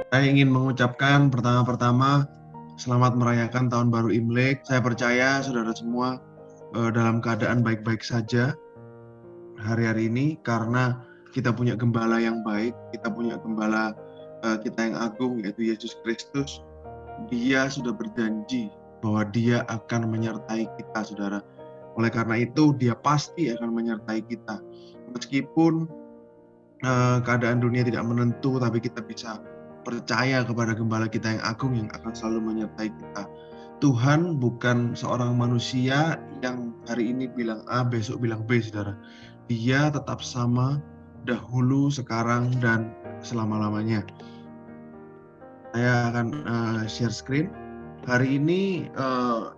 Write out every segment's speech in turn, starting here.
Saya ingin mengucapkan pertama-tama selamat merayakan Tahun Baru Imlek. Saya percaya saudara semua dalam keadaan baik-baik saja hari-hari ini karena kita punya gembala yang baik, kita punya gembala kita yang agung yaitu Yesus Kristus. Dia sudah berjanji bahwa dia akan menyertai kita, saudara. Oleh karena itu, dia pasti akan menyertai kita. Meskipun keadaan dunia tidak menentu, tapi kita bisa percaya kepada gembala kita yang agung yang akan selalu menyertai kita. Tuhan bukan seorang manusia yang hari ini bilang A, besok bilang B, saudara. Dia tetap sama dahulu, sekarang, dan selama-lamanya. Saya akan share screen. Hari ini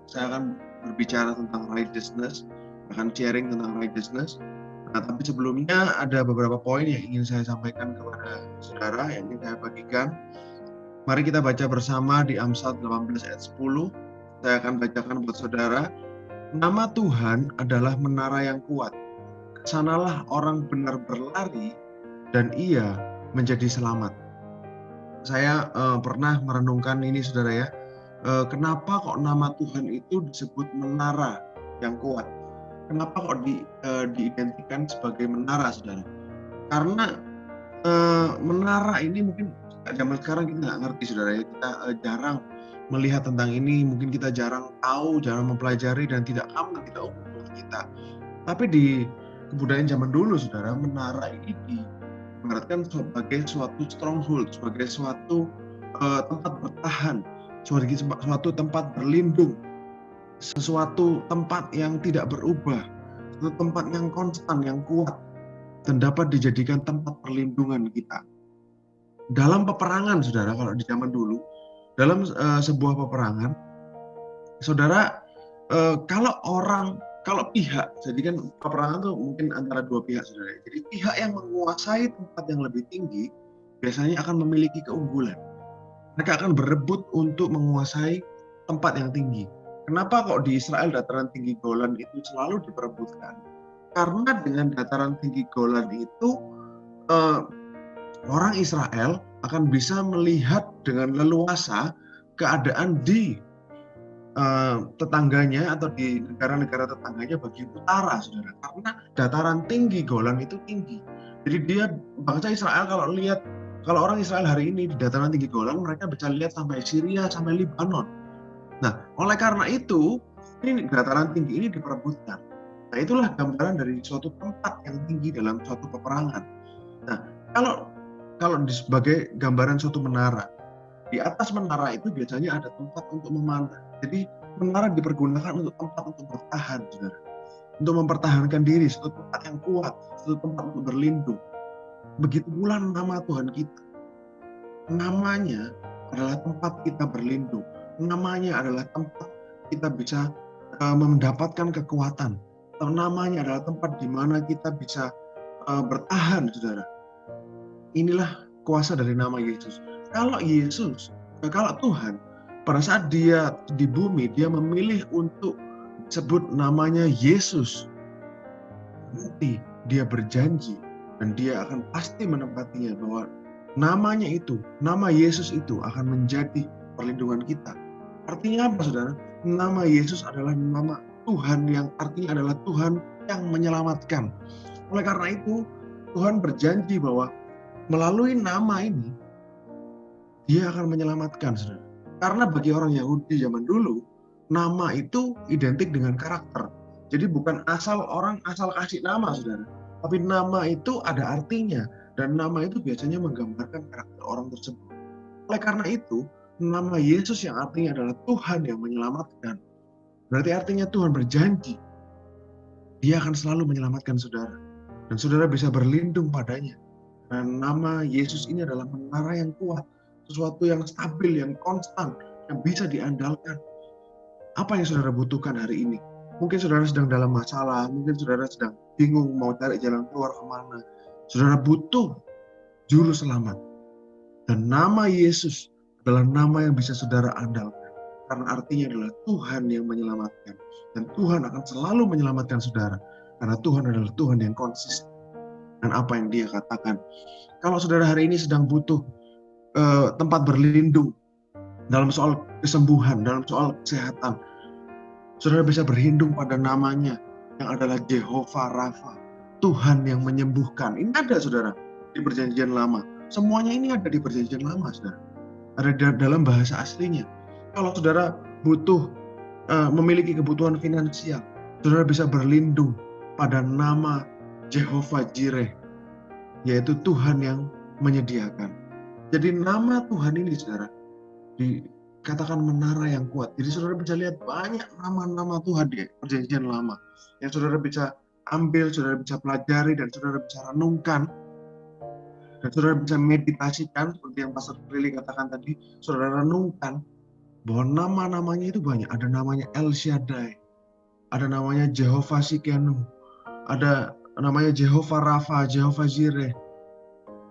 saya akan berbicara tentang righteousness, akan sharing tentang righteousness. Nah, tapi sebelumnya ada beberapa poin yang ingin saya sampaikan kepada saudara, yang ingin saya bagikan. Mari kita baca bersama di Amsal 18 ayat 10. Saya akan bacakan buat saudara. Nama Tuhan adalah menara yang kuat. Kesanalah orang benar berlari dan ia menjadi selamat. Saya pernah merenungkan ini, saudara ya. Kenapa kok nama Tuhan itu disebut menara yang kuat? Kenapa kok diidentikan sebagai menara, saudara? Karena menara ini mungkin zaman sekarang kita nggak ngerti, saudara ya. Kita jarang melihat tentang ini, mungkin kita jarang tahu, jarang mempelajari, dan tidak aman kita umum kita. Tapi di kebudayaan zaman dulu, saudara, menara ini diibaratkan sebagai suatu stronghold, sebagai suatu tempat bertahan, sebagai suatu tempat berlindung, sesuatu tempat yang tidak berubah, suatu tempat yang konstan, yang kuat, dan dapat dijadikan tempat perlindungan kita. Dalam peperangan, saudara, kalau di zaman dulu, dalam sebuah peperangan, saudara, kalau pihak, jadi kan peperangan itu mungkin antara dua pihak, saudara. Jadi pihak yang menguasai tempat yang lebih tinggi biasanya akan memiliki keunggulan. Mereka akan berebut untuk menguasai tempat yang tinggi. Kenapa kok di Israel dataran tinggi Golan itu selalu diperebutkan? Karena dengan dataran tinggi Golan itu orang Israel akan bisa melihat dengan leluasa keadaan di tetangganya atau di negara-negara tetangganya bagian utara, saudara. Karena dataran tinggi Golan itu tinggi. Jadi bangsa Israel kalau orang Israel hari ini di dataran tinggi Golan, mereka bisa lihat sampai Syria, sampai Lebanon. Nah, oleh karena itu, ini dataran tinggi ini diperebutkan. Nah, itulah gambaran dari suatu tempat yang tinggi dalam suatu peperangan. Nah, kalau sebagai gambaran suatu menara, di atas menara itu biasanya ada tempat untuk memanah. Jadi menara dipergunakan untuk tempat untuk bertahan, saudara. Untuk mempertahankan diri, suatu tempat yang kuat, suatu tempat untuk berlindung. Begitu pula nama Tuhan kita. Namanya adalah tempat kita berlindung. Namanya adalah tempat kita bisa mendapatkan kekuatan. Namanya adalah tempat di mana kita bisa bertahan, saudara. Inilah kuasa dari nama Yesus. Kalau Tuhan, pada saat dia di bumi, dia memilih untuk sebut namanya Yesus. Nanti dia berjanji dan dia akan pasti menempatinya bahwa namanya itu, nama Yesus itu akan menjadi perlindungan kita. Artinya apa, saudara? Nama Yesus adalah nama Tuhan yang artinya adalah Tuhan yang menyelamatkan. Oleh karena itu, Tuhan berjanji bahwa melalui nama ini, dia akan menyelamatkan, saudara. Karena bagi orang Yahudi zaman dulu, nama itu identik dengan karakter. Jadi bukan orang asal kasih nama, saudara. Tapi nama itu ada artinya. Dan nama itu biasanya menggambarkan karakter orang tersebut. Oleh karena itu, nama Yesus yang artinya adalah Tuhan yang menyelamatkan. Berarti artinya Tuhan berjanji. Dia akan selalu menyelamatkan saudara. Dan saudara bisa berlindung padanya. Dan nama Yesus ini adalah menara yang kuat. Sesuatu yang stabil, yang konstan, yang bisa diandalkan. Apa yang saudara butuhkan hari ini? Mungkin saudara sedang dalam masalah, mungkin saudara sedang bingung mau cari jalan keluar kemana. Saudara butuh juru selamat. Dan nama Yesus adalah nama yang bisa saudara andalkan. Karena artinya adalah Tuhan yang menyelamatkan. Dan Tuhan akan selalu menyelamatkan saudara. Karena Tuhan adalah Tuhan yang konsisten. Dan apa yang dia katakan. Kalau saudara hari ini sedang butuh tempat berlindung dalam soal kesembuhan, dalam soal kesehatan. Saudara bisa berlindung pada namanya yang adalah Jehovah Rafa, Tuhan yang menyembuhkan. Ini ada saudara di perjanjian lama. Semuanya ini ada di perjanjian lama saudara. Ada dalam bahasa aslinya. Kalau saudara butuh memiliki kebutuhan finansial, saudara bisa berlindung pada nama Jehovah Jireh, yaitu Tuhan yang menyediakan. Jadi nama Tuhan ini saudara dikatakan menara yang kuat. Jadi saudara bisa lihat banyak nama-nama Tuhan di perjanjian lama yang saudara bisa ambil, saudara bisa pelajari, dan saudara bisa renungkan, dan saudara bisa meditasikan seperti yang Pastor Prilly katakan tadi. Saudara renungkan bahwa nama-namanya itu banyak. Ada namanya El Shaddai, ada namanya Jehovah Shikenu, ada namanya Jehovah Rafa, Jehovah Jireh.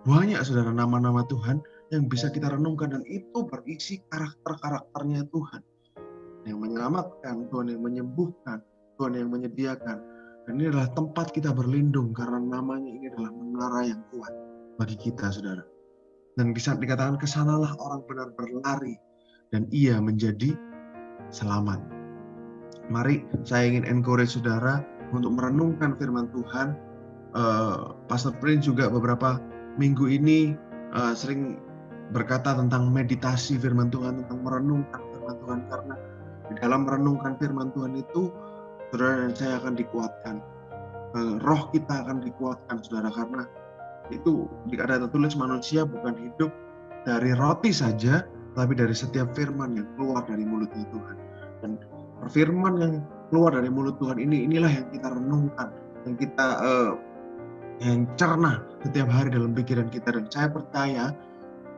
Banyak saudara nama-nama Tuhan yang bisa kita renungkan, dan itu berisi karakter-karakternya Tuhan yang menyelamatkan, Tuhan yang menyembuhkan, Tuhan yang menyediakan. Dan ini adalah tempat kita berlindung karena namanya ini adalah menara yang kuat bagi kita saudara. Dan bisa dikatakan kesanalah orang benar berlari dan ia menjadi selamat. Mari saya ingin encourage saudara untuk merenungkan firman Tuhan. Pastor Prince juga beberapa minggu ini sering berkata tentang meditasi firman Tuhan, tentang merenungkan firman Tuhan, karena di dalam merenungkan firman Tuhan itu saudara dan saya akan dikuatkan, roh kita akan dikuatkan saudara, karena itu ada tertulis manusia bukan hidup dari roti saja, tapi dari setiap firman yang keluar dari mulutnya Tuhan. Dan firman yang keluar dari mulut Tuhan inilah yang kita renungkan, yang kita yang cerna setiap hari dalam pikiran kita. Dan saya percaya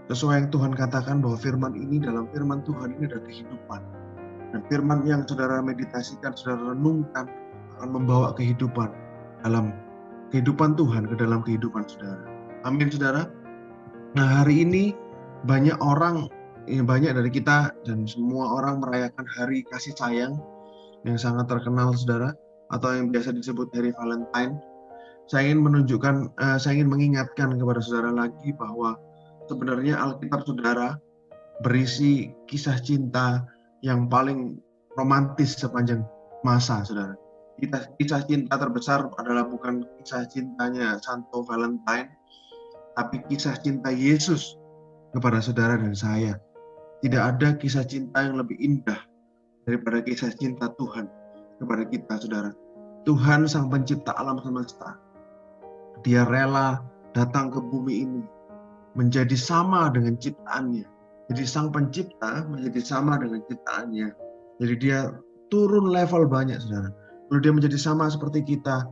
sesuai yang Tuhan katakan bahwa firman ini, dalam firman Tuhan ini ada kehidupan. Dan firman yang saudara meditasikan, saudara renungkan akan membawa kehidupan dalam kehidupan Tuhan ke dalam kehidupan saudara. Amin saudara. Nah hari ini banyak orang, banyak dari kita dan semua orang merayakan hari kasih sayang yang sangat terkenal saudara, atau yang biasa disebut hari Valentine. Saya ingin menunjukkan, saya ingin mengingatkan kepada saudara lagi bahwa sebenarnya Alkitab saudara berisi kisah cinta yang paling romantis sepanjang masa saudara. Kisah cinta terbesar adalah bukan kisah cintanya Santo Valentine, tapi kisah cinta Yesus kepada saudara dan saya. Tidak ada kisah cinta yang lebih indah daripada kisah cinta Tuhan kepada kita saudara. Tuhan sang pencipta alam semesta, dia rela datang ke bumi ini menjadi sama dengan ciptaannya. Jadi sang pencipta menjadi sama dengan ciptaannya. Jadi dia turun level banyak saudara. Lalu dia menjadi sama seperti kita.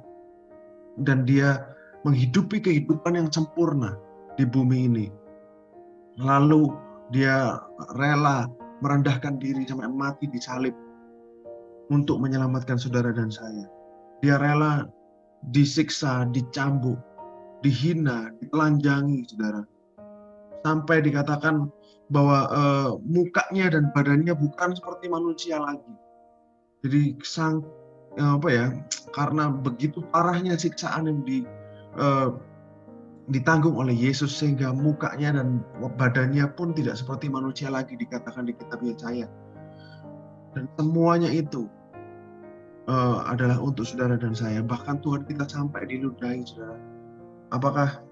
Dan dia menghidupi kehidupan yang sempurna di bumi ini. Lalu dia rela merendahkan diri sampai mati di salib untuk menyelamatkan saudara dan saya. Dia rela disiksa, dicambuk, dihina, ditelanjangi saudara. Sampai dikatakan bahwa mukanya dan badannya bukan seperti manusia lagi. Jadi karena begitu parahnya siksaan yang ditanggung oleh Yesus, sehingga mukanya dan badannya pun tidak seperti manusia lagi, dikatakan di kitab Yesaya. Dan semuanya itu adalah untuk saudara dan saya. Bahkan Tuhan kita sampai diludahi saudara. Apakah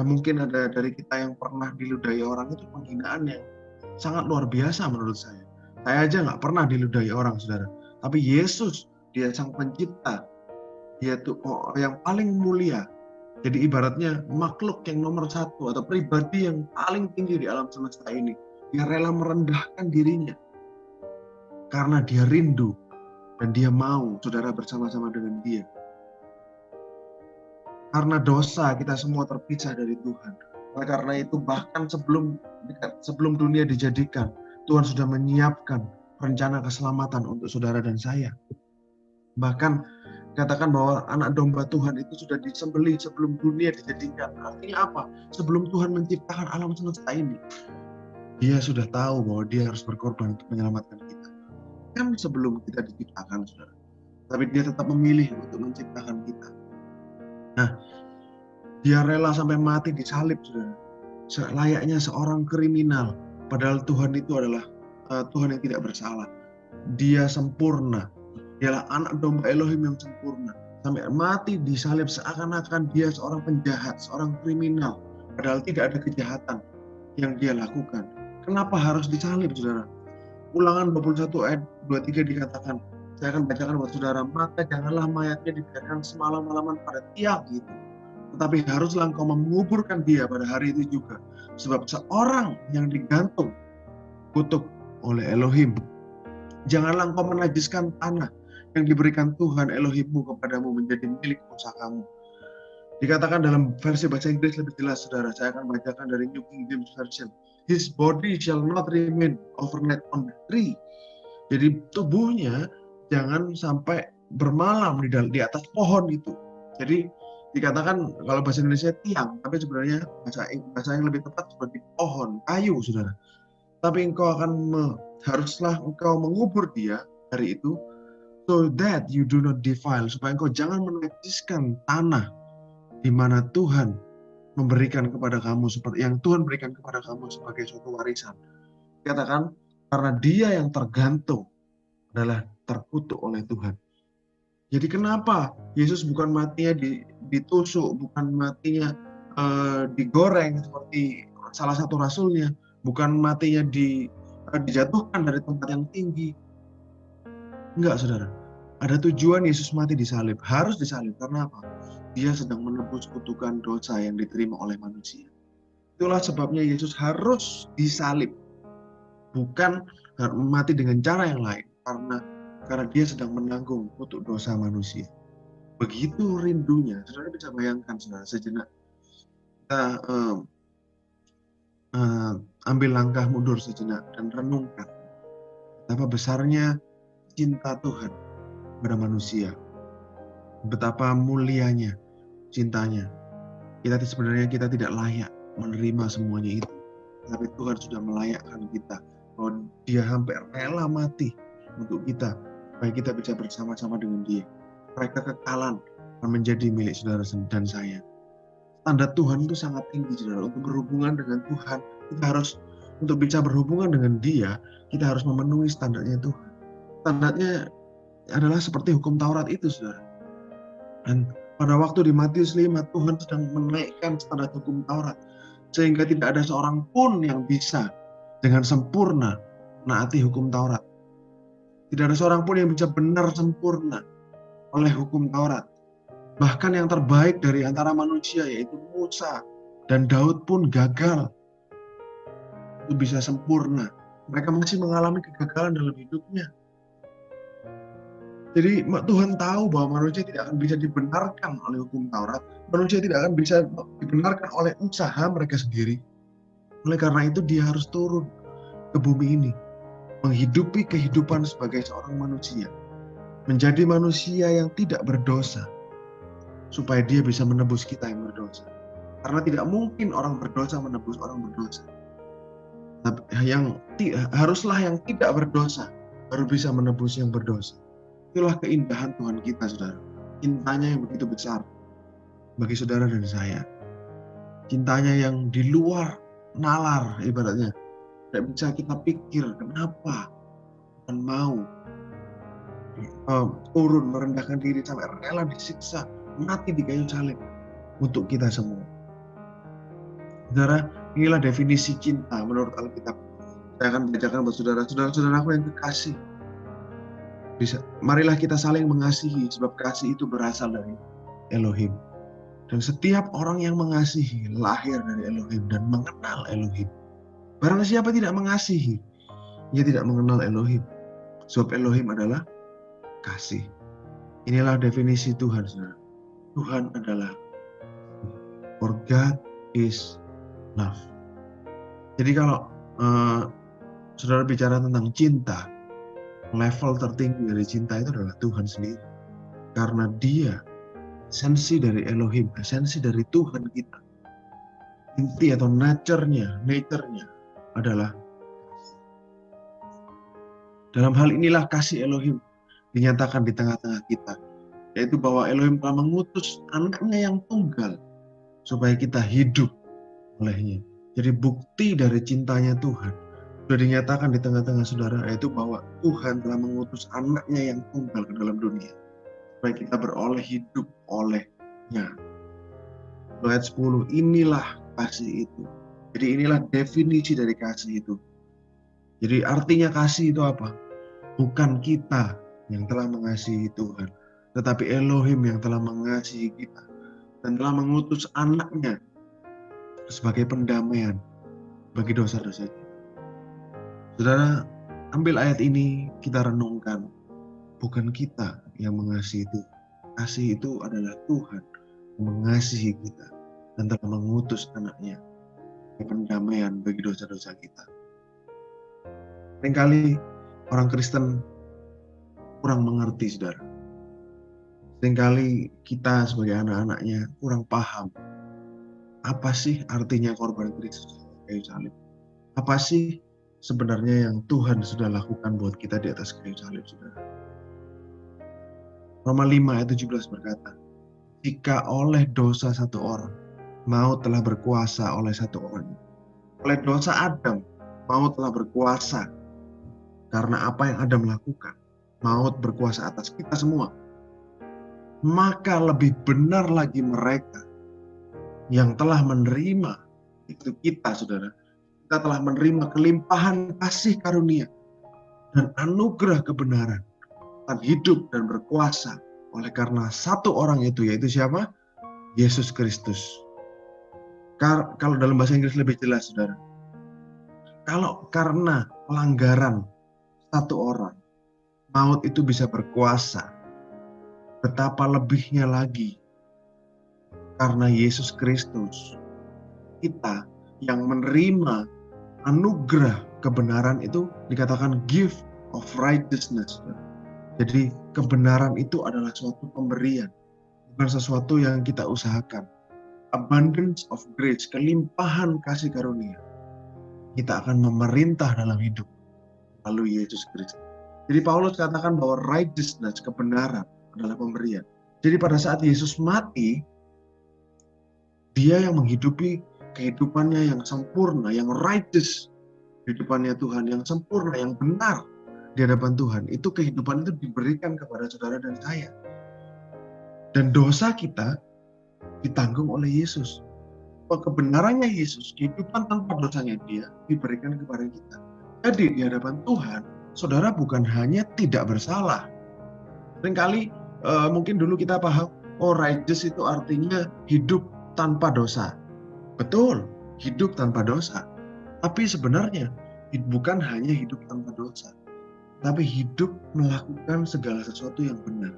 mungkin ada dari kita yang pernah diludahi orang? Itu penghinaan yang sangat luar biasa menurut saya. Saya aja nggak pernah diludahi orang saudara. Tapi Yesus, dia sang pencipta, dia tuh yang paling mulia. Jadi ibaratnya makhluk yang nomor satu atau pribadi yang paling tinggi di alam semesta ini. Dia rela merendahkan dirinya karena dia rindu dan dia mau saudara bersama-sama dengan dia. Karena dosa kita semua terpisah dari Tuhan. Oleh karena itu bahkan sebelum dunia dijadikan, Tuhan sudah menyiapkan rencana keselamatan untuk saudara dan saya. Bahkan katakan bahwa anak domba Tuhan itu sudah disembelih sebelum dunia dijadikan. Artinya apa? Sebelum Tuhan menciptakan alam semesta ini, dia sudah tahu bahwa dia harus berkorban untuk menyelamatkan kita. Kan sebelum kita diciptakan saudara. Tapi dia tetap memilih untuk menciptakan kita. Nah, dia rela sampai mati di salib saudara. layaknya seorang kriminal. Padahal Tuhan itu adalah Tuhan yang tidak bersalah. Dia sempurna. Dialah anak domba Elohim yang sempurna. Sampai mati disalib seakan-akan dia seorang penjahat, seorang kriminal. Padahal tidak ada kejahatan yang dia lakukan. Kenapa harus disalib, saudara? Ulangan 21 ayat 23 dikatakan, saya akan bacakan buat saudara, maka janganlah mayatnya dibiarkan semalam-malaman pada tiang itu. Tetapi haruslah engkau menguburkan dia pada hari itu juga. Sebab seorang yang digantung kutuk oleh Elohim. Janganlah engkau menajiskan tanah yang diberikan Tuhan Elohimmu kepadamu menjadi milik pusakamu. Dikatakan dalam versi bahasa Inggris lebih jelas, saudara. Saya akan bacakan dari New King James Version. His body shall not remain overnight on the tree. Jadi tubuhnya jangan sampai bermalam di atas pohon itu. Jadi dikatakan kalau bahasa Indonesia tiang, tapi sebenarnya bahasa yang lebih tepat seperti pohon, kayu, saudara. Tapi haruslah engkau mengubur dia hari itu, so that you do not defile, supaya engkau jangan menajiskan tanah di mana Tuhan memberikan kepada kamu, seperti yang Tuhan berikan kepada kamu sebagai suatu warisan. Katakan, karena dia yang tergantung adalah terkutuk oleh Tuhan. Jadi kenapa Yesus bukan matinya ditusuk, bukan matinya digoreng seperti salah satu rasulnya, bukan matinya dijatuhkan dari tempat yang tinggi. Enggak, saudara. Ada tujuan Yesus mati disalib. Harus disalib. Karena apa? Dia sedang menebus kutukan dosa yang diterima oleh manusia. Itulah sebabnya Yesus harus disalib. Bukan mati dengan cara yang lain. Karena dia sedang menanggung kutuk dosa manusia. Begitu rindunya. Saudara bisa bayangkan, saudara, sejenak kita ambil langkah mundur sejenak dan renungkan betapa besarnya cinta Tuhan kepada manusia, betapa mulianya cintanya. Sebenarnya kita tidak layak menerima semuanya itu, tapi Tuhan sudah melayakkan kita, bahwa Dia hampir rela mati untuk kita, supaya kita bisa bersama-sama dengan Dia, supaya kekekalan akan menjadi milik saudara dan saya. Standar Tuhan itu sangat tinggi, saudara. Untuk berhubungan dengan Tuhan, untuk bisa berhubungan dengan Dia, kita harus memenuhi standarnya Tuhan. Standarnya adalah seperti hukum Taurat itu, saudara. Dan pada waktu di Matius 5, Tuhan sedang menaikkan standar hukum Taurat, sehingga tidak ada seorang pun yang bisa dengan sempurna menaati hukum Taurat. Tidak ada seorang pun yang bisa benar sempurna oleh hukum Taurat. Bahkan yang terbaik dari antara manusia, yaitu Musa dan Daud, pun gagal untuk bisa sempurna. Mereka masih mengalami kegagalan dalam hidupnya. Jadi Tuhan tahu bahwa manusia tidak akan bisa dibenarkan oleh hukum Taurat. Manusia tidak akan bisa dibenarkan oleh usaha mereka sendiri. Oleh karena itu dia harus turun ke bumi ini, menghidupi kehidupan sebagai seorang manusia, menjadi manusia yang tidak berdosa, supaya dia bisa menebus kita yang berdosa. Karena tidak mungkin orang berdosa menebus orang berdosa. Haruslah yang tidak berdosa baru bisa menebus yang berdosa. Itulah keindahan Tuhan kita, saudara. Cintanya yang begitu besar bagi saudara dan saya. Cintanya yang di luar nalar, ibaratnya. Tidak bisa kita pikir kenapa Tuhan mau turun merendahkan diri sampai rela disiksa, mati di kayu salib untuk kita semua. Saudara, inilah definisi cinta menurut Alkitab. Saya akan bacakan buat saudara-saudaraku yang kekasih. Marilah kita saling mengasihi, sebab kasih itu berasal dari Elohim. Dan setiap orang yang mengasihi lahir dari Elohim dan mengenal Elohim. Barang siapa tidak mengasihi, ia tidak mengenal Elohim. Sebab Elohim adalah kasih. Inilah definisi Tuhan, saudara. Tuhan adalah, for God is love. Jadi kalau saudara bicara tentang cinta, level tertinggi dari cinta itu adalah Tuhan sendiri. Karena Dia esensi dari Elohim, esensi dari Tuhan kita. Inti atau nature-nya adalah dalam hal inilah kasih Elohim dinyatakan di tengah-tengah kita, yaitu bahwa Elohim telah mengutus anaknya yang tunggal supaya kita hidup olehnya. Jadi bukti dari cintanya Tuhan sudah dinyatakan di tengah-tengah saudara, yaitu bahwa Tuhan telah mengutus anaknya yang tunggal ke dalam dunia supaya kita beroleh hidup olehnya. Ayat 10, inilah kasih itu. Jadi inilah definisi dari kasih itu. Jadi artinya kasih itu apa? Bukan kita yang telah mengasihi Tuhan, tetapi Elohim yang telah mengasihi kita dan telah mengutus anaknya sebagai pendamaian bagi dosa-dosa kita. Saudara, ambil ayat ini, kita renungkan. Bukan kita yang mengasihi Tuhan. Kasih itu adalah Tuhan yang mengasihi kita dan telah mengutus anaknya sebagai pendamaian bagi dosa-dosa kita. Seringkali orang Kristen kurang mengerti, saudara. Seringkali kita sebagai anak-anaknya kurang paham. Apa sih artinya korban Kristus di kayu salib? Apa sih sebenarnya yang Tuhan sudah lakukan buat kita di atas kayu salib, saudara? Roma 5 ayat 17 berkata, jika oleh dosa satu orang, maut telah berkuasa oleh satu orang. Oleh dosa Adam, maut telah berkuasa. Karena apa yang Adam lakukan, maut berkuasa atas kita semua. Maka lebih benar lagi mereka yang telah menerima, itu kita, saudara. Kita telah menerima kelimpahan kasih karunia dan anugerah kebenaran dan hidup dan berkuasa oleh karena satu orang itu, yaitu siapa? Yesus Kristus. Kalau dalam bahasa Inggris lebih jelas, saudara. Kalau karena pelanggaran satu orang, maut itu bisa berkuasa. Betapa lebihnya lagi karena Yesus Kristus. Kita yang menerima anugerah kebenaran itu dikatakan gift of righteousness. Jadi kebenaran itu adalah suatu pemberian, bukan sesuatu yang kita usahakan. Abundance of grace, kelimpahan kasih karunia. Kita akan memerintah dalam hidup melalui Yesus Kristus. Jadi Paulus katakan bahwa righteousness, kebenaran adalah pemberian. Jadi pada saat Yesus mati, dia yang menghidupi kehidupannya yang sempurna, yang righteous, kehidupannya Tuhan yang sempurna, yang benar di hadapan Tuhan. Itu kehidupan itu diberikan kepada saudara dan saya. Dan dosa kita ditanggung oleh Yesus. Kebenarannya Yesus, kehidupan tanpa dosanya dia diberikan kepada kita. Jadi di hadapan Tuhan, saudara bukan hanya tidak bersalah. Seringkali mungkin dulu kita paham, oh righteous itu artinya hidup tanpa dosa. Betul, hidup tanpa dosa. Tapi sebenarnya bukan hanya hidup tanpa dosa, tapi hidup melakukan segala sesuatu yang benar.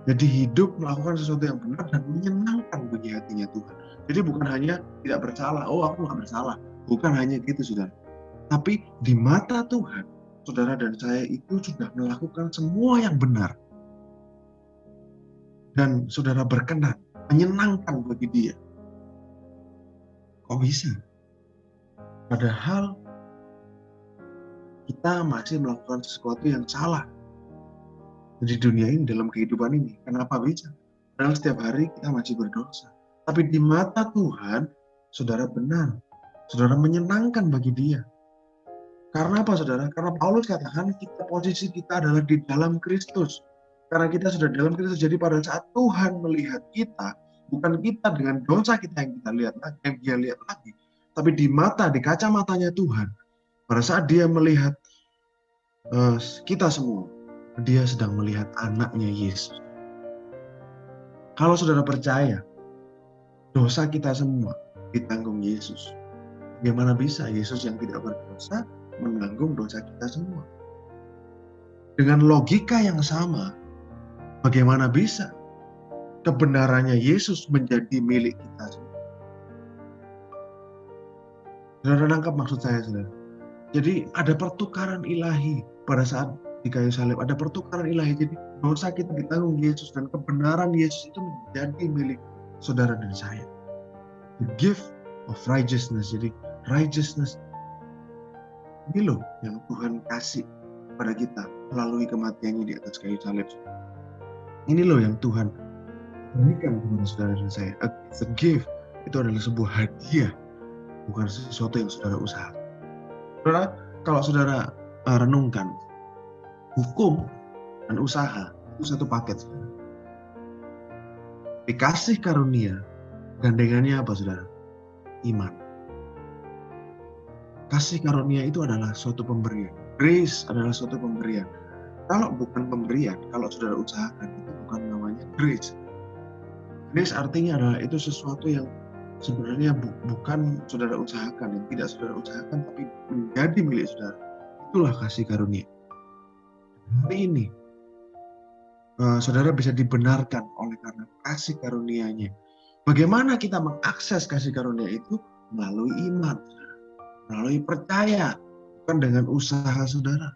Jadi hidup melakukan sesuatu yang benar dan menyenangkan bagi hatinya Tuhan. Jadi bukan hanya tidak bersalah, oh aku nggak bersalah. Bukan hanya gitu, saudara. Tapi di mata Tuhan, saudara dan saya itu sudah melakukan semua yang benar. Dan saudara berkenan, menyenangkan bagi dia. Kok bisa? Padahal kita masih melakukan sesuatu yang salah di dunia ini, dalam kehidupan ini. Kenapa bisa? Padahal setiap hari kita masih berdosa. Tapi di mata Tuhan, saudara benar. Saudara menyenangkan bagi dia. Karena apa, saudara? Karena Paulus katakan posisi kita adalah di dalam Kristus. Karena kita sudah dalam Kristus, jadi pada saat Tuhan melihat kita, bukan kita dengan dosa kita yang kita lihat lagi, yang dia lihat lagi, tapi di kacamatanya Tuhan, pada saat dia melihat kita semua, dia sedang melihat anaknya Yesus. Kalau saudara percaya, dosa kita semua ditanggung Yesus. Bagaimana bisa Yesus yang tidak berdosa menanggung dosa kita semua? Dengan logika yang sama, bagaimana bisa kebenarannya Yesus menjadi milik kita semua? Saudara nangkap maksud saya, saudara? Jadi ada pertukaran ilahi pada saat di kayu salib, ada pertukaran ilahi. Jadi dosa kita ditanggung Yesus dan kebenaran Yesus itu menjadi milik saudara dan saya. The gift of righteousness. Jadi righteousness ini loh yang Tuhan kasih pada kita melalui kematiannya di atas kayu salib. Ini loh yang Tuhan berikan kepada saudara dan saya. It's a gift. itu adalah sebuah hadiah, bukan sesuatu yang saudara usahakan. Saudara, kalau saudara renungkan, hukum dan usaha itu satu paket, saudara. Dikasih karunia, gandengannya apa, saudara? Iman. Kasih karunia itu adalah suatu pemberian. Grace adalah suatu pemberian. Kalau bukan pemberian, kalau saudara usahakan, itu bukan namanya grace. Grace artinya adalah itu sesuatu yang sebenarnya bukan saudara usahakan, yang tidak saudara usahakan, tapi menjadi milik saudara. Itulah kasih karunia. Hari ini, saudara bisa dibenarkan oleh karena kasih karunia-Nya. Bagaimana kita mengakses kasih karunia itu? Melalui iman, melalui percaya, bukan dengan usaha saudara,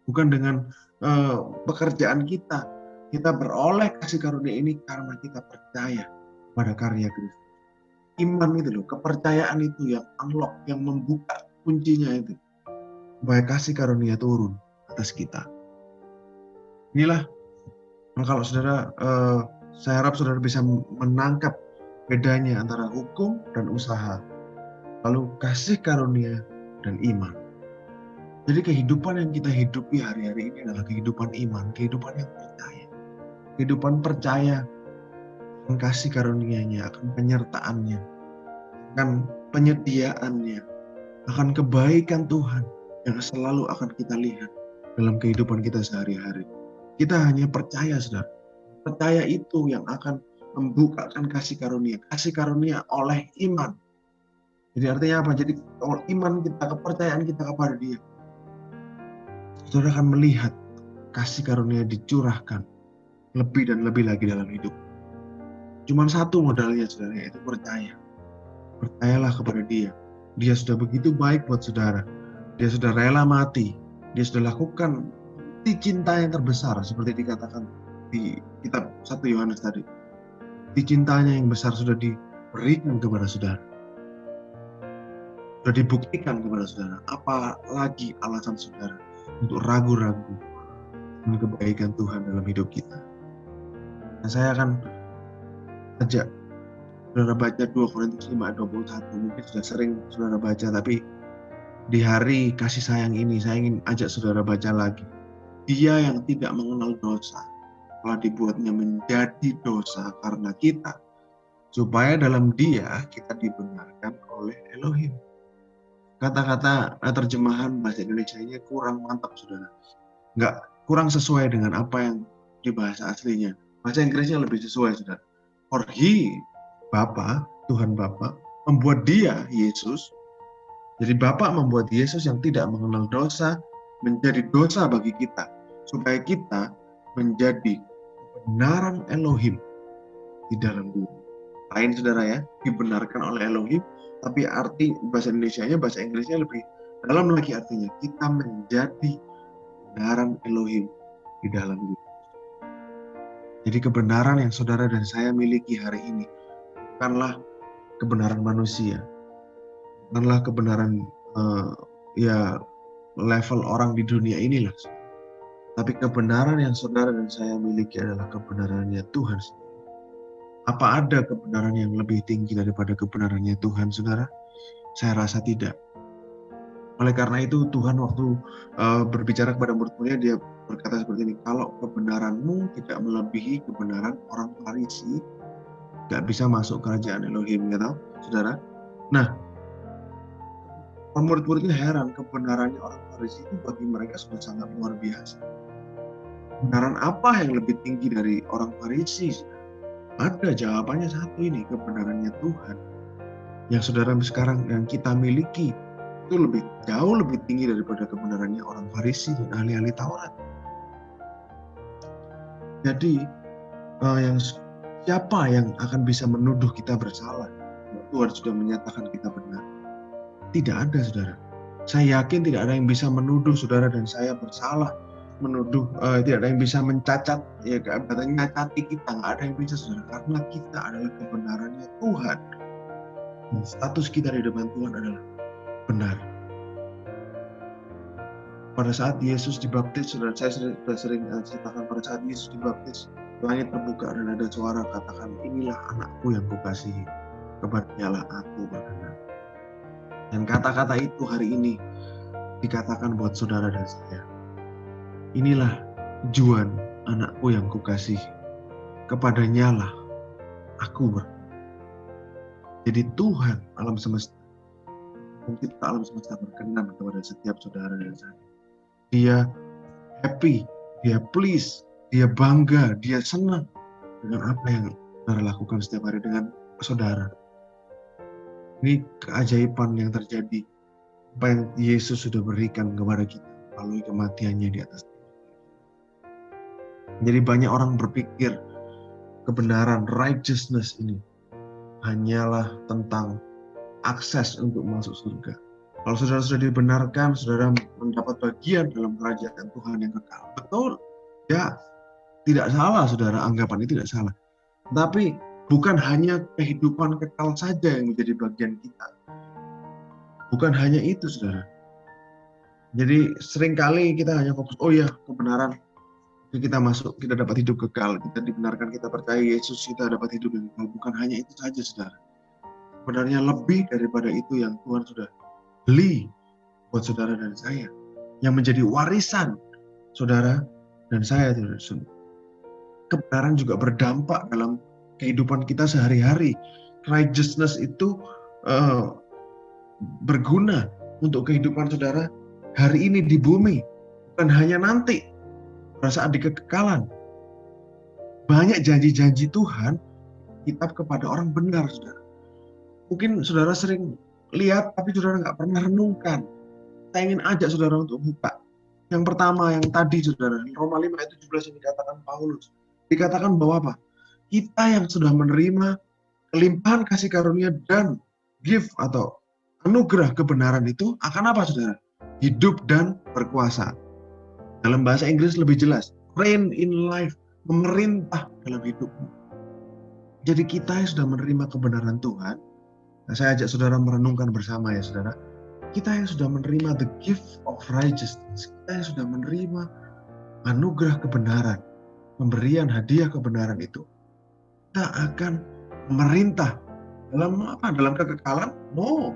bukan dengan pekerjaan kita. Kita beroleh kasih karunia ini karena kita percaya pada karya Kristus. Iman itu loh, kepercayaan itu yang unlock, yang membuka kuncinya itu, supaya kasih karunia turun atas kita. Inilah, kalau saudara, saya harap saudara bisa menangkap bedanya antara hukum dan usaha, lalu kasih karunia dan iman. Jadi kehidupan yang kita hidupi hari-hari ini adalah kehidupan iman, kehidupan yang percaya. Kehidupan percaya akan kasih karunia-Nya, akan penyertaannya, akan penyediaannya, akan kebaikan Tuhan yang selalu akan kita lihat dalam kehidupan kita sehari-hari. Kita hanya percaya, saudara. Percaya itu yang akan membukakan kasih karunia oleh iman. Jadi artinya apa? Jadi iman kita, kepercayaan kita kepada Dia, saudara akan melihat kasih karunia dicurahkan lebih dan lebih lagi dalam hidup. Cuman satu modalnya, saudara, yaitu percaya. Percayalah kepada Dia. Dia sudah begitu baik buat saudara. Dia sudah rela mati. Dia sudah lakukan bukti cinta yang terbesar, seperti dikatakan di kitab 1 Yohanes tadi. Bukti cintanya yang besar sudah diberikan kepada saudara. Sudah dibuktikan kepada saudara. Apalagi alasan saudara untuk ragu-ragu dengan kebaikan Tuhan dalam hidup kita. Dan saya akan ajak saudara baca 2 Korintus 5:21. Mungkin sudah sering saudara baca, tapi di hari kasih sayang ini saya ingin ajak saudara baca lagi. Dia yang tidak mengenal dosa telah dibuatnya menjadi dosa karena kita, supaya dalam Dia kita dibenarkan oleh Elohim. Kata-kata terjemahan bahasa Indonesianya kurang mantap, saudara. Nggak, kurang sesuai dengan apa yang di bahasa aslinya. Bahasa Inggrisnya lebih sesuai, saudara. For He, Bapa, Tuhan Bapa, membuat Dia, Yesus. Jadi Bapa membuat Yesus yang tidak mengenal dosa menjadi dosa bagi kita, supaya kita menjadi kebenaran Elohim di dalam Dia. Lain, saudara ya, dibenarkan oleh Elohim, tapi arti bahasa Indonesianya, bahasa Inggrisnya lebih dalam lagi artinya. Kita menjadi kebenaran Elohim di dalam Dia. Jadi kebenaran yang saudara dan saya miliki hari ini bukanlah kebenaran manusia, bukanlah kebenaran level orang di dunia inilah. Tapi kebenaran yang saudara dan saya miliki adalah kebenarannya Tuhan. Apa ada kebenaran yang lebih tinggi daripada kebenarannya Tuhan, saudara? Saya rasa tidak. Oleh karena itu Tuhan waktu berbicara kepada murid-muridnya, Dia berkata seperti ini, kalau kebenaranmu tidak melebihi kebenaran orang Farisi, gak bisa masuk kerajaan Elohim, gitu, saudara. Nah, murid-muridnya heran, kebenarannya orang Farisi itu bagi mereka sudah sangat luar biasa. Kebenaran apa yang lebih tinggi dari orang Farisi? Ada, jawabannya satu ini, kebenarannya Tuhan. Yang saudara sekarang yang kita miliki itu jauh lebih tinggi daripada kebenarannya orang Farisi dan ahli-ahli Taurat. Jadi siapa yang akan bisa menuduh kita bersalah? Tuhan sudah menyatakan kita benar. Tidak ada, saudara. Saya yakin tidak ada yang bisa menuduh saudara dan saya bersalah. Tidak ada yang bisa mencacat, ya katanya nyacati kita, nggak ada yang bisa, saudara, karena kita adalah kebenarannya Tuhan. Dan status kita di depan Tuhan adalah benar. Pada saat Yesus dibaptis, saudara, saya sudah sering ceritakan, pada saat Yesus dibaptis, langit terbuka dan ada suara katakan, inilah anakku yang kukasihi. kepadanya lah aku berkenan. Dan kata-kata itu hari ini dikatakan buat saudara dan saya. Inilah tujuan anakku yang kukasihi, kepadanya lah aku berkenan. Jadi Tuhan alam semesta, pencipta alam semesta berkenan kepada setiap saudara dan saya. Dia happy, dia please, dia bangga, dia senang dengan apa yang saudara lakukan setiap hari dengan saudara. Ini keajaiban yang terjadi, apa yang Yesus sudah berikan kepada kita melalui kematiannya di atas. Jadi banyak orang berpikir kebenaran, righteousness ini hanyalah tentang akses untuk masuk surga. Kalau saudara sudah dibenarkan, saudara mendapat bagian dalam kerajaan Tuhan yang kekal. Betul, ya tidak salah saudara, anggapan itu tidak salah. Tapi bukan hanya kehidupan kekal saja yang menjadi bagian kita. Bukan hanya itu saudara. Jadi seringkali kita hanya fokus, oh ya kebenaran, kita masuk, kita dapat hidup kekal, kita dibenarkan, kita percaya Yesus, kita dapat hidup yang kekal. Bukan hanya itu saja saudara. Sebenarnya lebih daripada itu yang Tuhan sudah beli buat saudara dan saya, yang menjadi warisan saudara dan saya. Kebenaran juga berdampak dalam kehidupan kita sehari-hari. Righteousness itu berguna untuk kehidupan saudara hari ini di bumi, bukan hanya nanti pada saat di kekekalan. Banyak janji-janji Tuhan kitab kepada orang benar saudara. Mungkin saudara sering lihat tapi saudara nggak pernah renungkan. Saya ingin ajak saudara untuk buka. Yang pertama yang tadi saudara, Roma 5 ayat 17 yang dikatakan Paulus. Dikatakan bahwa apa? Kita yang sudah menerima kelimpahan kasih karunia dan gift atau anugerah kebenaran itu akan apa saudara? Hidup dan berkuasa. Dalam bahasa Inggris lebih jelas, reign in life, memerintah dalam hidupmu. Jadi kita yang sudah menerima kebenaran Tuhan, nah saya ajak saudara merenungkan bersama ya saudara, kita yang sudah menerima the gift of righteousness, kita yang sudah menerima anugerah kebenaran, pemberian hadiah kebenaran itu, kita akan memerintah dalam apa? Dalam kekekalan? No,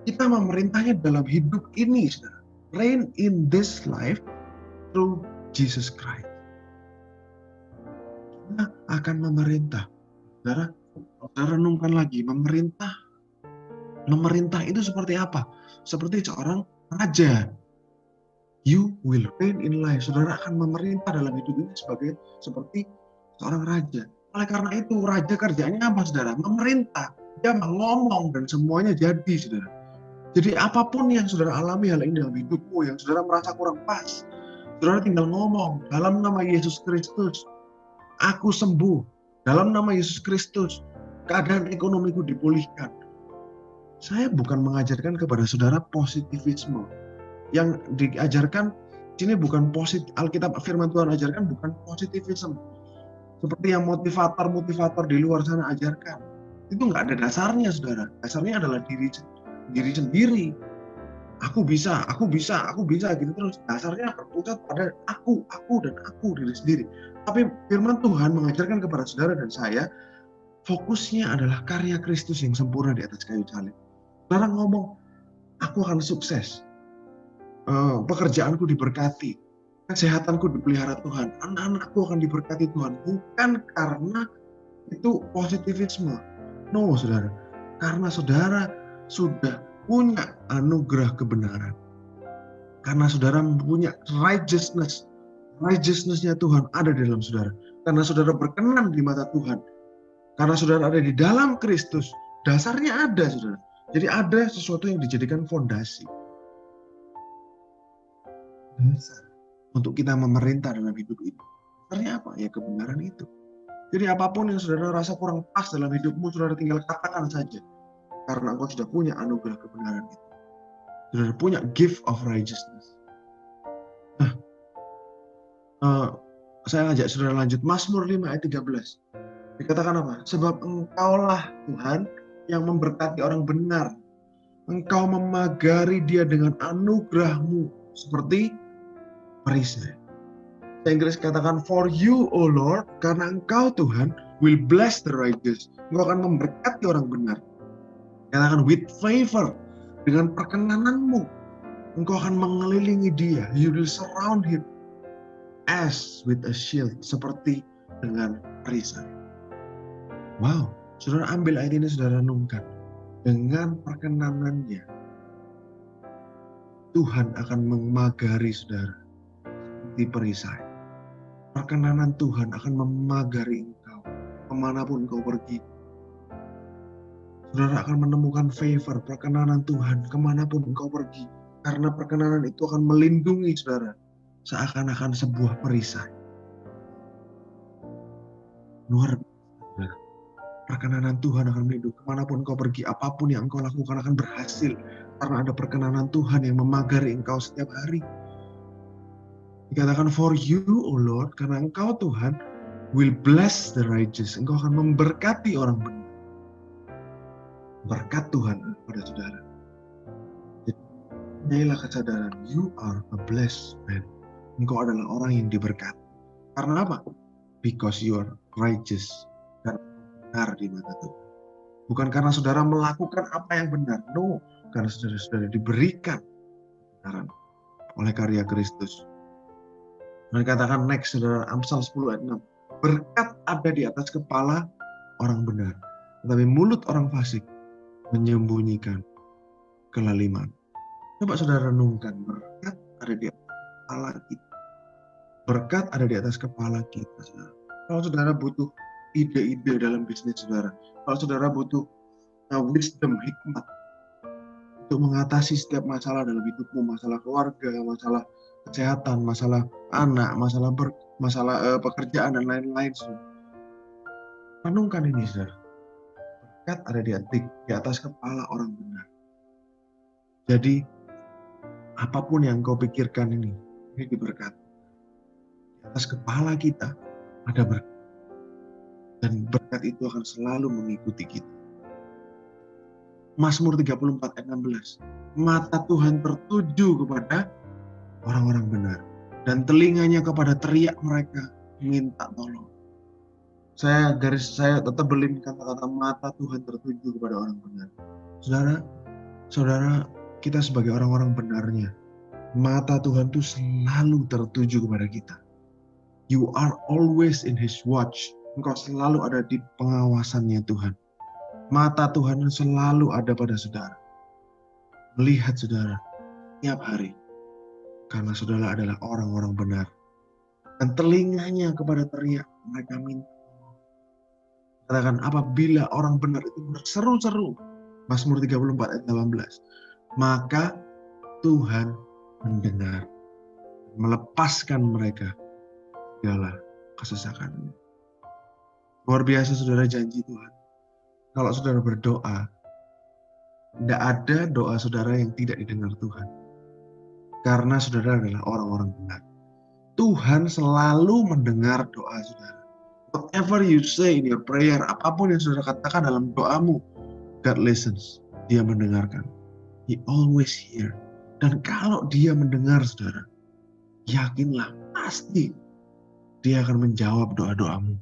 kita memerintahnya dalam hidup ini, saudara. Reign in this life through Jesus Christ. Kita akan memerintah, saudara. Saudara renungkan lagi, memerintah itu seperti apa? Seperti seorang raja. You will reign in life. Saudara akan memerintah dalam hidup ini seperti seorang raja. Oleh karena itu, raja kerjanya apa, saudara? Memerintah. Dia ngomong dan semuanya jadi, saudara. Jadi apapun yang saudara alami hal ini dalam hidupmu, yang saudara merasa kurang pas, saudara tinggal ngomong, dalam nama Yesus Kristus, aku sembuh. Dalam nama Yesus Kristus, keadaan ekonomiku dipulihkan. Saya bukan mengajarkan kepada saudara positivisme. Yang diajarkan sini bukan positif, Alkitab firman Tuhan ajarkan bukan positivisme. Seperti yang motivator di luar sana ajarkan. Itu nggak ada dasarnya, saudara. Dasarnya adalah diri sendiri. Aku bisa gitu terus. Dasarnya berpusat pada aku dan aku diri sendiri. Tapi firman Tuhan mengajarkan kepada saudara dan saya, fokusnya adalah karya Kristus yang sempurna di atas kayu salib. Saudara ngomong, aku akan sukses. Pekerjaanku diberkati, kesehatanku dipelihara Tuhan, anak-anakku akan diberkati Tuhan, bukan karena itu positivisme. No, saudara, karena saudara sudah punya anugerah kebenaran, karena saudara punya righteousness-nya Tuhan ada di dalam saudara, karena saudara berkenan di mata Tuhan, karena saudara ada di dalam Kristus, dasarnya ada, saudara. Jadi ada sesuatu yang dijadikan fondasi untuk kita memerintah dalam hidup ini. Dasarnya apa? Ya kebenaran itu. Jadi apapun yang saudara rasa kurang pas dalam hidupmu, saudara tinggal katakan saja. Karena engkau sudah punya anugerah kebenaran itu. Saudara punya gift of righteousness. Nah, saya ajak saudara lanjut. Mazmur 5 ayat 13. Dikatakan apa? Sebab engkaulah Tuhan yang memberkati orang benar. Engkau memagari dia dengan anugerahmu seperti perisai. Inggris katakan, for you, O Lord, karena engkau Tuhan, will bless the righteous. Engkau akan memberkati orang benar. Katakan with favor, dengan perkenananmu, engkau akan mengelilingi dia. You will surround him as with a shield, seperti dengan perisai. Wow, saudara ambil ayat ini, saudara renungkan. Dengan perkenanannya, Tuhan akan memagari saudara seperti perisai. Perkenanan Tuhan akan memagari engkau kemanapun engkau pergi. Saudara akan menemukan favor, perkenanan Tuhan kemanapun engkau pergi. Karena perkenanan itu akan melindungi saudara seakan-akan sebuah perisai. Luar biasa. Perkenanan Tuhan akan melindungi kemanapun engkau pergi. Apapun yang engkau lakukan akan berhasil. Karena ada perkenanan Tuhan yang memagari engkau setiap hari. Dikatakan for you, O Lord, karena engkau Tuhan will bless the righteous. Engkau akan memberkati orang benar. Berkat Tuhan pada saudara. Inilah kesadaran, you are a blessed man. Engkau adalah orang yang diberkati. Karena apa? Because you are righteous. Karena benar di mata Tuhan. Bukan karena saudara melakukan apa yang benar. No. Karena saudara-saudara diberikan kebenaran oleh karya Kristus. Mereka katakan next, saudara, Amsal 10 ayat 6. Berkat ada di atas kepala orang benar. Tetapi mulut orang fasik menyembunyikan kelaliman. Coba saudara renungkan, berkat ada di atas kepala kita. Berkat ada di atas kepala kita, saudara. Kalau saudara butuh ide-ide dalam bisnis saudara, kalau saudara butuh wisdom, hikmat untuk mengatasi setiap masalah dalam hidupmu, masalah keluarga, masalah kesehatan, masalah anak, masalah pekerjaan dan lain-lain, saudara. Renungkan ini, saudara. Berkat ada di atas kepala orang benar. Jadi apapun yang kau pikirkan ini diberkati. Di atas kepala kita ada berkat. Dan berkat itu akan selalu mengikuti kita. Mazmur 34 ayat 16. Mata Tuhan tertuju kepada orang-orang benar. Dan telinganya kepada teriak mereka minta tolong. Saya tetap belin kata-kata mata Tuhan tertuju kepada orang benar. Saudara, kita sebagai orang-orang benarnya, mata Tuhan itu selalu tertuju kepada kita. You are always in His watch. Engkau selalu ada di pengawasannya Tuhan. Mata Tuhan selalu ada pada saudara. Melihat saudara tiap hari. Karena saudara adalah orang-orang benar. Dan telinganya kepada teriak mereka minta. Katakan apabila orang benar itu berseru-seru. Mazmur 34 ayat 18. Maka Tuhan mendengar. Melepaskan mereka segala kesesakannya. Luar biasa saudara janji Tuhan. Kalau saudara berdoa, tidak ada doa saudara yang tidak didengar Tuhan. Karena saudara adalah orang-orang benar. Tuhan selalu mendengar doa saudara. Whatever you say in your prayer, apapun yang saudara katakan dalam doamu, God listens. Dia mendengarkan. He always hear. Dan kalau dia mendengar saudara, yakinlah pasti dia akan menjawab doa-doamu.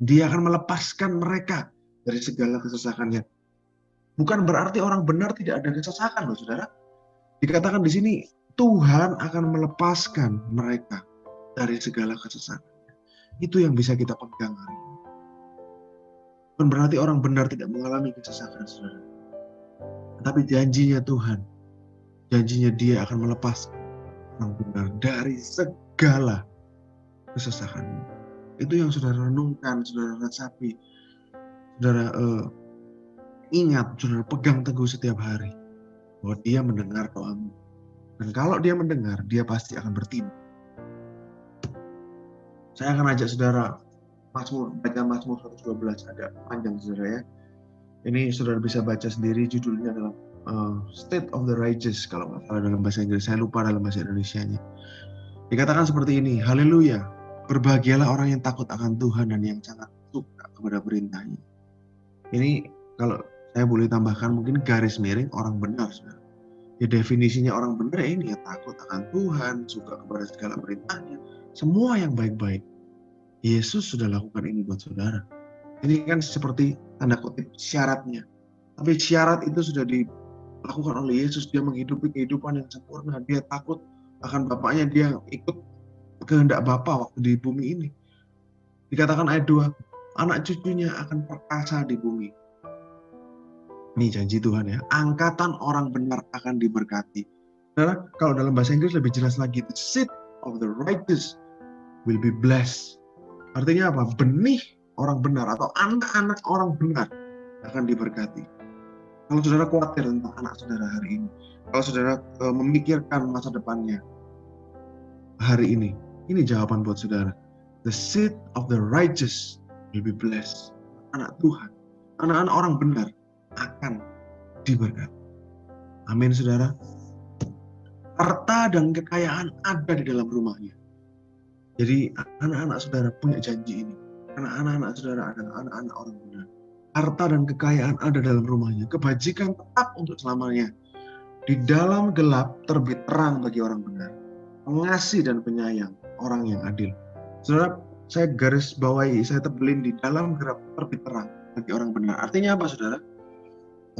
Dia akan melepaskan mereka dari segala kesesakannya. Bukan berarti orang benar tidak ada kesesakan loh saudara. Dikatakan di sini Tuhan akan melepaskan mereka dari segala kesesakan. Itu yang bisa kita pegang hari ini. Bukan berarti orang benar tidak mengalami kesesakan saudara. Tapi janjinya Tuhan, janjinya Dia akan melepaskan orang benar dari segala kesesakan. Itu yang saudara renungkan, saudara resapi, saudara ingat, saudara pegang teguh setiap hari bahwa Dia mendengar doamu. Dan kalau Dia mendengar, Dia pasti akan bertindak. Saya akan ajak saudara baca Mazmur 112, agak panjang saudara ya. Ini saudara bisa baca sendiri, judulnya adalah State of the Righteous kalau nggak salah dalam bahasa Inggris. Saya lupa dalam bahasa Indonesianya. Dikatakan seperti ini, haleluya, berbahagialah orang yang takut akan Tuhan dan yang sangat suka kepada perintahnya. Ini kalau saya boleh tambahkan mungkin garis miring orang benar saudara. Ya definisinya orang benar ini ya takut akan Tuhan, suka kepada segala perintahnya, semua yang baik-baik. Yesus sudah lakukan ini buat saudara. Ini kan seperti tanda kutip syaratnya. Tapi syarat itu sudah dilakukan oleh Yesus. Dia menghidupi kehidupan yang sempurna. Dia takut akan Bapaknya. Dia ikut kehendak Bapa waktu di bumi ini. Dikatakan ayat 2, anak cucunya akan perkasa di bumi. Ini janji Tuhan ya. Angkatan orang benar akan diberkati. Saudara, kalau dalam bahasa Inggris lebih jelas lagi. The seed of the righteous will be blessed. Artinya apa? Benih orang benar atau anak-anak orang benar akan diberkati. Kalau saudara khawatir tentang anak saudara hari ini, kalau saudara memikirkan masa depannya hari ini jawaban buat saudara. The seed of the righteous will be blessed. Anak Tuhan, anak-anak orang benar akan diberkati. Amin saudara. Harta dan kekayaan ada di dalam rumahnya. Jadi anak-anak saudara punya janji ini. Karena anak-anak saudara adalah anak-anak orang benar. Harta dan kekayaan ada dalam rumahnya. Kebajikan tetap untuk selamanya. Di dalam gelap terbit terang bagi orang benar. Pengasih dan penyayang, orang yang adil. Saudara, saya garis bawahi, saya tebelin di dalam gelap terbit terang bagi orang benar. Artinya apa saudara?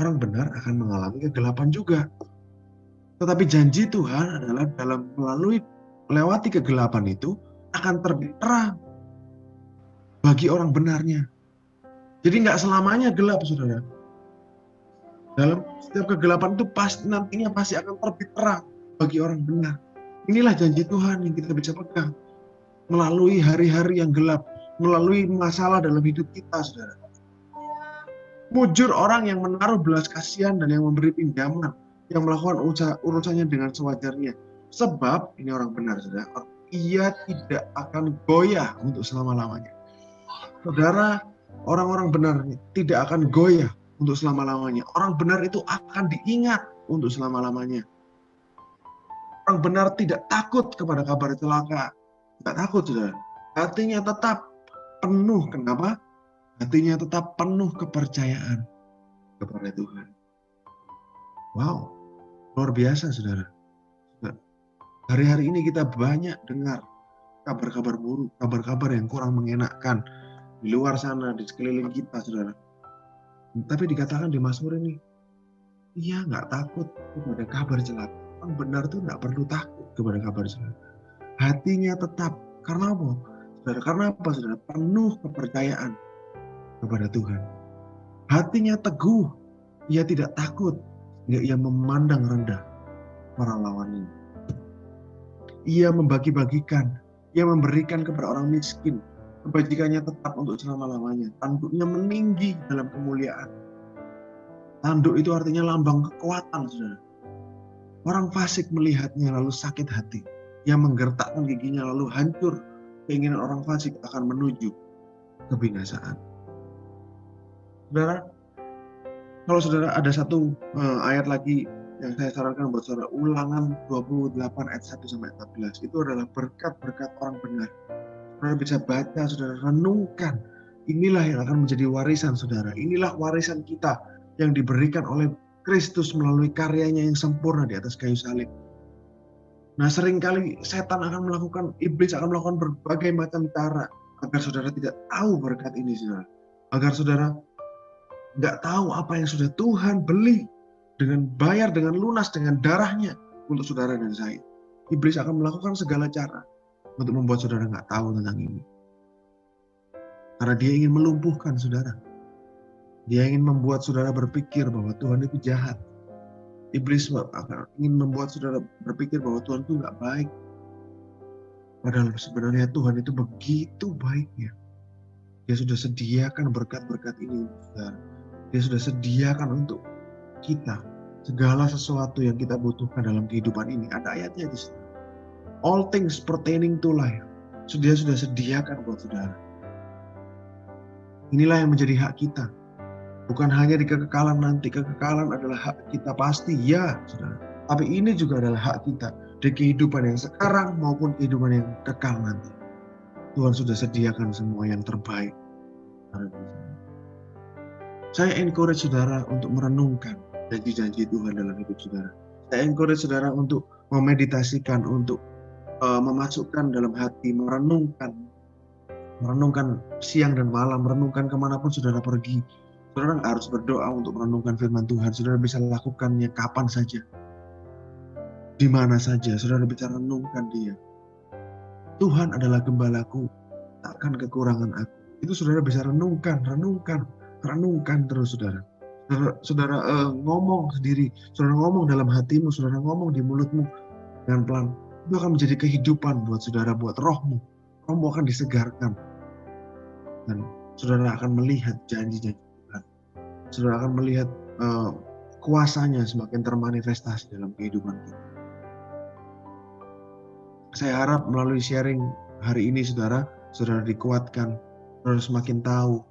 Orang benar akan mengalami kegelapan juga. Tetapi janji Tuhan adalah dalam melewati kegelapan itu akan terbit terang bagi orang benarnya. Jadi nggak selamanya gelap, saudara. Dalam setiap kegelapan itu nantinya pasti akan terbit terang bagi orang benar. Inilah janji Tuhan yang kita bisa pegang melalui hari-hari yang gelap, melalui masalah dalam hidup kita, saudara. Mujur orang yang menaruh belas kasihan dan yang memberi pinjaman, yang melakukan urusannya dengan sewajarnya. Sebab ini orang benar, saudara. Ia tidak akan goyah untuk selama-lamanya. Saudara, orang-orang benar tidak akan goyah untuk selama-lamanya. Orang benar itu akan diingat untuk selama-lamanya. Orang benar tidak takut kepada kabar celaka. Tidak takut, saudara. Hatinya tetap penuh. Kenapa? Hatinya tetap penuh kepercayaan kepada Tuhan. Wow, luar biasa, saudara. Hari-hari ini kita banyak dengar kabar-kabar buruk, kabar-kabar yang kurang mengenakkan di luar sana, di sekeliling kita, saudara. Tapi dikatakan di Mazmur ini, ia nggak takut kepada kabar celaka. Orang benar tuh nggak perlu takut kepada kabar celaka. Hatinya tetap, karena apa? Saudara, karena apa, saudara? Penuh kepercayaan kepada Tuhan. Hatinya teguh, ia tidak takut, ia memandang rendah para lawannya. Ia membagi-bagikan, ia memberikan kepada orang miskin. Kebajikannya tetap untuk selama-lamanya. Tanduknya meninggi dalam kemuliaan. Tanduk itu artinya lambang kekuatan, saudara. Orang fasik melihatnya lalu sakit hati. Ia menggertakkan giginya lalu hancur. Keinginan orang fasik akan menuju kebinasaan. Saudara, kalau saudara ada satu ayat lagi yang saya sarankan buat saudara, Ulangan 28 ayat 1-14. Itu adalah berkat-berkat orang benar. Saudara bisa baca, saudara renungkan. Inilah yang akan menjadi warisan saudara. Inilah warisan kita yang diberikan oleh Kristus melalui karyanya yang sempurna di atas kayu salib. Nah, seringkali setan akan melakukan, iblis akan melakukan berbagai macam cara agar saudara tidak tahu berkat ini, saudara. Agar saudara nggak tahu apa yang sudah Tuhan beli dengan bayar, dengan lunas, dengan darahnya untuk saudara dan saya. Iblis akan melakukan segala cara untuk membuat saudara nggak tahu tentang ini. Karena dia ingin melumpuhkan saudara. Dia ingin membuat saudara berpikir bahwa Tuhan itu jahat. Iblis ingin membuat saudara berpikir bahwa Tuhan itu nggak baik. Padahal sebenarnya Tuhan itu begitu baiknya. Dia sudah sediakan berkat-berkat ini untuk saudara. Dia sudah sediakan untuk kita segala sesuatu yang kita butuhkan dalam kehidupan ini. Ada ayatnya di sini. All things pertaining to life. Dia sudah sediakan buat saudara. Inilah yang menjadi hak kita. Bukan hanya di kekekalan nanti. Kekekalan adalah hak kita pasti, ya saudara. Tapi ini juga adalah hak kita di kehidupan yang sekarang maupun kehidupan yang kekal nanti. Tuhan sudah sediakan semua yang terbaik. Saya encourage saudara untuk merenungkan janji-janji Tuhan dalam hidup saudara. Saya encourage saudara untuk memeditasikan, untuk memasukkan dalam hati, merenungkan siang dan malam, merenungkan kemanapun saudara pergi. Saudara nggak harus berdoa untuk merenungkan firman Tuhan. Saudara bisa lakukannya kapan saja, di mana saja. Saudara bisa renungkan Dia. Tuhan adalah gembalaku, takkan kekurangan aku. Itu saudara bisa renungkan terus saudara. Saudara ngomong sendiri, saudara ngomong dalam hatimu, saudara ngomong di mulutmu dengan pelan. Itu akan menjadi kehidupan buat saudara, buat rohmu. Rohmu akan disegarkan. Dan saudara akan melihat janji-janji Tuhan. Saudara akan melihat kuasanya semakin termanifestasi dalam kehidupan kita. Saya harap melalui sharing hari ini saudara dikuatkan, saudara semakin tahu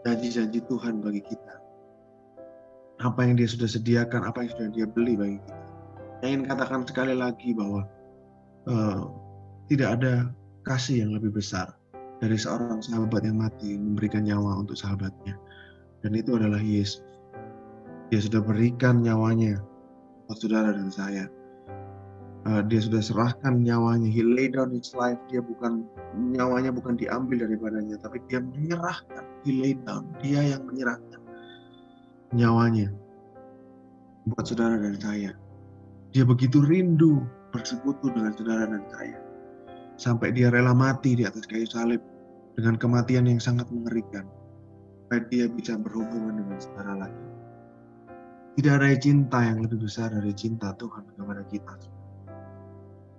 janji-janji Tuhan bagi kita. Apa yang Dia sudah sediakan, apa yang sudah Dia beli bagi kita. Saya ingin katakan sekali lagi bahwa tidak ada kasih yang lebih besar dari seorang sahabat yang mati memberikan nyawa untuk sahabatnya. Dan itu adalah Yesus. Dia sudah berikan nyawanya buat saudara dan saya. Dia sudah serahkan nyawanya. He laid down his life. Nyawanya bukan diambil daripadanya, tapi dia menyerahkan. He laid down. Dia yang menyerahkan nyawanya buat saudara dan saya. Dia begitu rindu bersekutu dengan saudara dan saya. Sampai dia rela mati di atas kayu salib dengan kematian yang sangat mengerikan. Supaya dia bisa berhubungan dengan saudara lagi. Tidak ada cinta yang lebih besar dari cinta Tuhan kepada kita.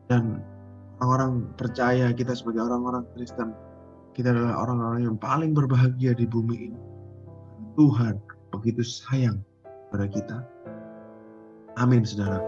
Dan orang-orang percaya, kita sebagai orang-orang Kristen, kita adalah orang-orang yang paling berbahagia di bumi ini. Tuhan begitu sayang pada kita. Amin, saudara.